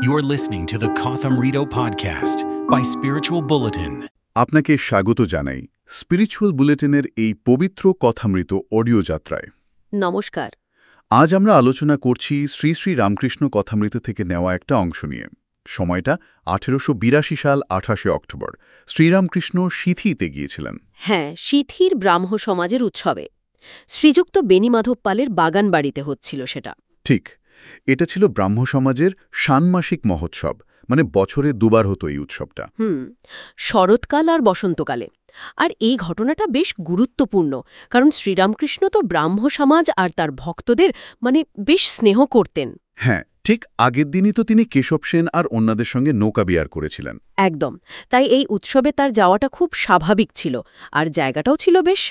You're listening to the Kotham Rito podcast by Spiritual Bulletin. আপনাকে স্বাগত জানাই spiritual বুলেটিনের এই পবিত্র কথামৃত অডিও যাত্রায়। নমস্কার। আজ আমরা আলোচনা করছি শ্রী শ্রী রামকৃষ্ণ কথামৃত থেকে নেওয়া একটা অংশ নিয়ে। সময়টা 1882 সাল 28 অক্টোবর। শ্রীরামকৃষ্ণ সিথিতে গিয়েছিলেন। হ্যাঁ, সিথির ব্রাহ্ম সমাজের উৎসবে শ্রীযুক্ত বেণীমাধব পালের বাগান বাড়িতে হচ্ছিল সেটা। ঠিক, এটা ছিল ব্রাহ্ম সমাজের ষান্মাসিক মহোৎসব, মানে বছরে দুবার হতো এই উৎসবটা। শরৎকাল আর বসন্তকালে। আর এই ঘটনাটা বেশ গুরুত্বপূর্ণ, কারণ শ্রীরামকৃষ্ণ তো ব্রাহ্ম সমাজ আর তার ভক্তদের বেশ স্নেহ করতেন। হ্যাঁ, ঠিক আগের দিনই তো তিনি কেশব সেন আর অন্যদের সঙ্গে নৌকা বিহার করেছিলেন। একদম। তাই এই উৎসবে তার যাওয়াটা খুব স্বাভাবিক ছিল, আর জায়গাটাও ছিল বেশ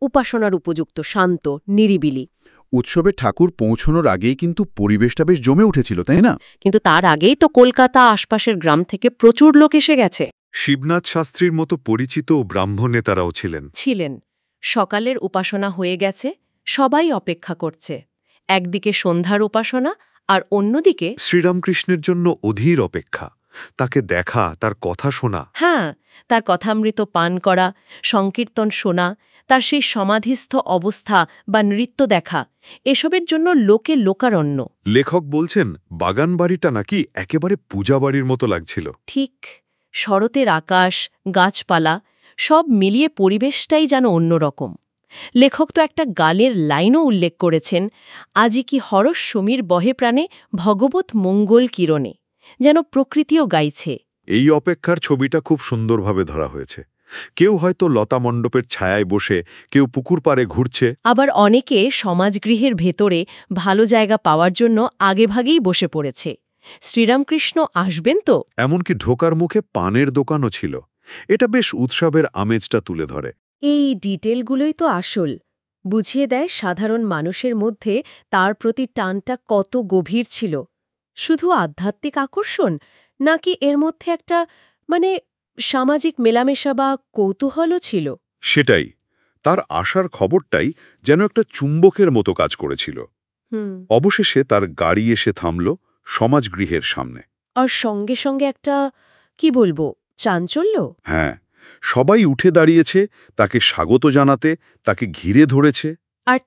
উপাসনার উপযুক্ত, শান্ত, নিরিবিলি। উৎসবে ঠাকুর পৌঁছনোর আগেই কিন্তু পরিবেশটা বেশ জমে উঠেছিল, তাই না? কিন্তু তার আগেই তো কলকাতা আশপাশের গ্রাম থেকে প্রচুর লোক এসে গেছে। শিবনাথ শাস্ত্রীর মতো পরিচিত ব্রাহ্ম নেতারাও ছিলেন। সকালের উপাসনা হয়ে গেছে, সবাই অপেক্ষা করছে। একদিকে সন্ধ্যার উপাসনা আর অন্যদিকে শ্রীরামকৃষ্ণের জন্য অধীর অপেক্ষা, তাকে দেখা, তার কথা শোনা। হ্যাঁ, তার কথামৃত পান করা, সংকীর্তন শোনা, তার সেই সমাধিস্থ অবস্থা বা নৃত্য দেখা, এসবের জন্য লোকে লোকারণ্য। লেখক বলছেন বাগান বাড়িটা নাকি একেবারে পূজা বাড়ির মতো লাগছিল। ঠিক, শরতের আকাশ, গাছপালা সব মিলিয়ে পরিবেশটাই যেন অন্যরকম। লেখক তো একটা গানের লাইনও উল্লেখ করেছেন, আজি কি হরস সমীর বহে প্রাণে ভগবত মঙ্গল কিরণে, যেন প্রকৃতিও গাইছে। এই অপেক্ষার ছবিটা খুব সুন্দরভাবে ধরা হয়েছে। কেউ হয়তো লতা মণ্ডপের ছায়ায় বসে, কেউ পুকুর পাড়ে ঘুরছে, আবার অনেকে সমাজগৃহের ভেতরে ভালো জায়গা পাওয়ার জন্য আগেভাগেই বসে পড়েছে। শ্রীরামকৃষ্ণ আসবেন তো। এমনকি ঢোকার মুখে পানের দোকানও ছিল। এটা বেশ উৎসবের আমেজটা তুলে ধরে। এই ডিটেলগুলোই তো আসল, বুঝিয়ে দেয় সাধারণ মানুষের মধ্যে তার প্রতি টানটা কত গভীর ছিল। শুধু আধ্যাত্মিক আকর্ষণ, নাকি এর মধ্যে একটা সামাজিক মেলামেশা বা কৌতূহলও ছিল? সেটাই, তার আসার খবরটাই যেন একটা চুম্বকের মতো কাজ করেছিল। অবশেষে তার গাড়ি এসে থামল সমাজগৃহের সামনে। আর সঙ্গে সঙ্গে একটা চাঞ্চল্য। হ্যাঁ, সবাই উঠে দাঁড়িয়েছে তাকে স্বাগত জানাতে, তাকে ঘিরে ধরেছে। আর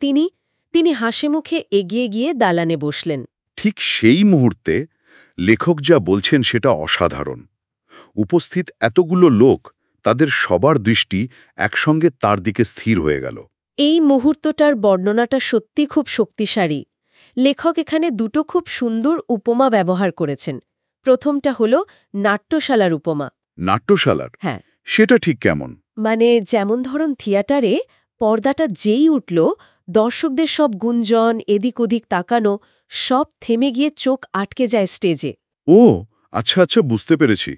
তিনি হাসি মুখে এগিয়ে গিয়ে দালানে বসলেন। ঠিক সেই মুহূর্তে লেখক যা বলছেন সেটা অসাধারণ। উপস্থিত এতগুলো লোক, তাদের সবার দৃষ্টি একসঙ্গে তার দিকে স্থির হয়ে গেল। এই মুহূর্তটার বর্ণনাটা সত্যি খুব শক্তিশালী। লেখক এখানে দুটো খুব সুন্দর উপমা ব্যবহার করেছেন। প্রথমটা হলো নাট্যশালার উপমা। নাট্যশালার? হ্যাঁ। সেটা ঠিক কেমন? যেমন ধরুন, থিয়েটারে পর্দাটা যেই উঠল, দর্শকদের সব গুঞ্জন, এদিক ওদিক তাকানো, সব থেমে গিয়ে চোখ আটকে যায় স্টেজে। ও আচ্ছা আচ্ছা, বুঝতে পেরেছি।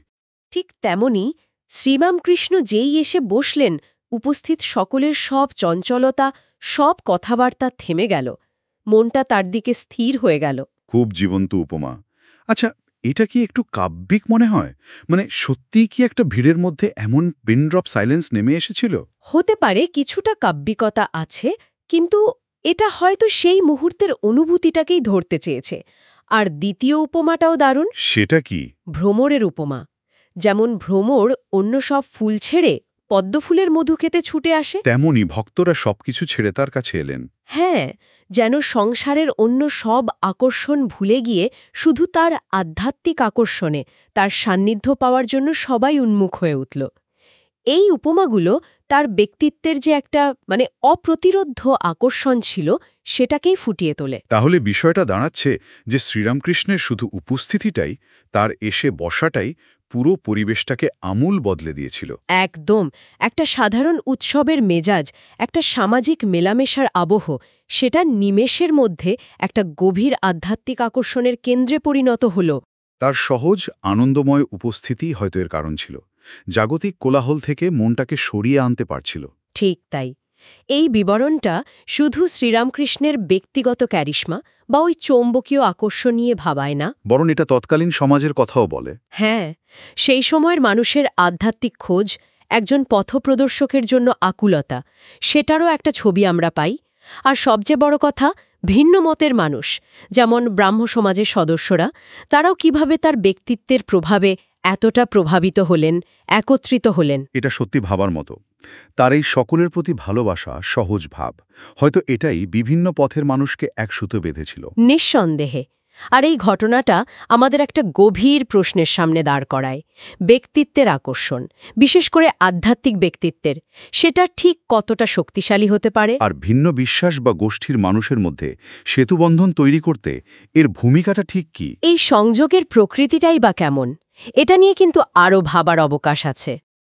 ঠিক তেমনি শ্রীরামকৃষ্ণ যেই এসে বসলেন, উপস্থিত সকলের সব চঞ্চলতা, সব কথাবার্তা থেমে গেল। মনটা তার দিকে স্থির হয়ে গেল। খুব জীবন্ত উপমা। আচ্ছা, এটা কি একটু কাব্যিক মনে হয়? সত্যিই কি একটা ভিড়ের মধ্যে এমন পিনড্রপ সাইলেন্স নেমে এসেছিল? হতে পারে কিছুটা কাব্যিকতা আছে, কিন্তু এটা হয়তো সেই মুহূর্তের অনুভূতিটাকেই ধরতে চেয়েছে। আর দ্বিতীয় উপমাটাও দারুণ। সেটা কি? ভ্রমরের উপমা। যেমন ভ্রমর অন্য সব ফুল ছেড়ে পদ্মফুলের মধু খেতে ছুটে আসে, তেমনি ভক্তরা সবকিছু ছেড়ে তার কাছে এলেন। হ্যাঁ, যেন সংসারের অন্য সব আকর্ষণ ভুলে গিয়ে শুধু তার আধ্যাত্মিক আকর্ষণে, তার সান্নিধ্য পাওয়ার জন্য সবাই উন্মুখ হয়ে উঠল। এই উপমাগুলো তার ব্যক্তিত্বের যে একটা অপ্রতিরোধ্য আকর্ষণ ছিল, সেটাকেই ফুটিয়ে তোলে। তাহলে বিষয়টা দাঁড়াচ্ছে যে শ্রীরামকৃষ্ণের শুধু উপস্থিতিটাই, তার এসে বসাটাই পুরো পরিবেশটাকে আমূল বদলে দিয়েছিল। একদম। একটা সাধারণ উৎসবের মেজাজ, একটা সামাজিক মেলামেশার আবহ, সেটা নিমেষের মধ্যে একটা গভীর আধ্যাত্মিক আকর্ষণের কেন্দ্রে পরিণত হল। তার সহজ আনন্দময় উপস্থিতি হয়তো এর কারণ ছিল। জাগতিক কোলাহল থেকে মনটাকে সরিয়ে আনতে পারছিল। ঠিক তাই। এই বিবরণটা শুধু শ্রীরামকৃষ্ণের ব্যক্তিগত ক্যারিশমা বা ওই চৌম্বকীয় আকর্ষণ নিয়ে ভাবায় না, বরং এটা তৎকালীন সমাজের কথাও বলে। হ্যাঁ, সেই সময়ের মানুষের আধ্যাত্মিক খোঁজ, একজন পথপ্রদর্শকের জন্য আকুলতা, সেটারও একটা ছবি আমরা পাই। আর সবচেয়ে বড় কথা, ভিন্ন মতের মানুষ, যেমন ব্রাহ্ম সমাজের সদস্যরা, তারাও কিভাবে তার ব্যক্তিত্বের প্রভাবে এতটা প্রভাবিত হলেন, একত্রিত হলেন। এটা সত্যি ভাবার মতো। তার এই সকলের প্রতি ভালোবাসা, সহজ ভাব, হয়তো এটাই বিভিন্ন পথের মানুষকে এক সুতো বেঁধেছিল। নিঃসন্দেহে। আর এই ঘটনাটা আমাদের একটা গভীর প্রশ্নের সামনে দাঁড় করায়। ব্যক্তিত্বের আকর্ষণ, বিশেষ করে আধ্যাত্মিক ব্যক্তিত্বের, সেটা ঠিক কতটা শক্তিশালী হতে পারে? আর ভিন্ন বিশ্বাস বা গোষ্ঠীর মানুষের মধ্যে সেতুবন্ধন তৈরি করতে এর ভূমিকাটা ঠিক কি? এই সংযোগের প্রকৃতিটাই বা কেমন? এটা নিয়ে কিন্তু আরও ভাবার অবকাশ আছে।